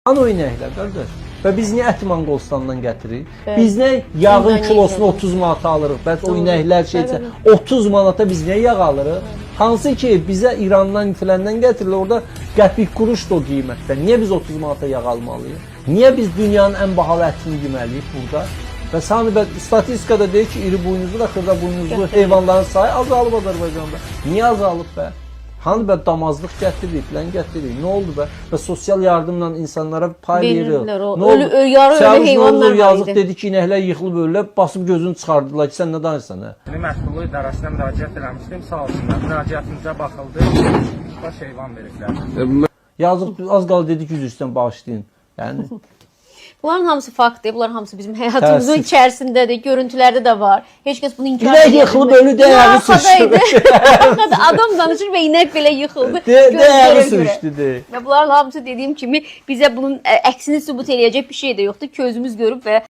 Hani o inəklər, qardaş? Və biz niyə əti Manqolistandan gətiririk? Evet. Biz nə yağın İndoneziyada. kilosunu 30 manata alırıq? Bəs o inəklər şeysə 30 manata biz niyə yağ alırıq? Hansı ki bizə İrandan filəndən gətirilir, orada qəpik quruş da o qiymətdə. Niyə biz 30 manata yağ almalıyıq? Niyə biz dünyanın ən bahalı ətini yeməliyik burada? Və sami statistikada deyir ki, iri buynuzlu və xırda buynuzlu heyvanların sayı azalıb Azərbaycanda. Niyə azalıb bə? Hani bə damazlıq gətiririk, filan gətiririk. Nə oldu bə? Və sosial yardımla insanlara pay veririk. Nə oldu? Yarı ölü heyvanlar var yazıq idi. dedi ki, inəklər yıxılıb ölülər, basıb gözünü çıxardılar ki, sən nə danışsan hə? Məşğulluq İdarəsinə müraciət eləmişdim, sağ olsunlar. Müraciətimizə baxıldı, baş heyvan veriblər. Yazıq az qala dedi ki, üzrdən bağışlayın. Yəni Bunların hamısı faktdır. Bunların hamısı bizim həyatımızın Təəssüf. içərisindədir. Görüntülərdə də var. Heç kəs bunu inkar inək yıxılıb ölü dəyağı sürüşdü. Adam danışır və inək belə yıxıldı. Dəyağı Gözlərə görə. sürüşdü. Və bunların hamısı dediyim kimi bizə bunun əksini sübut eləyəcək bir şey də yoxdur. Közümüz görüb və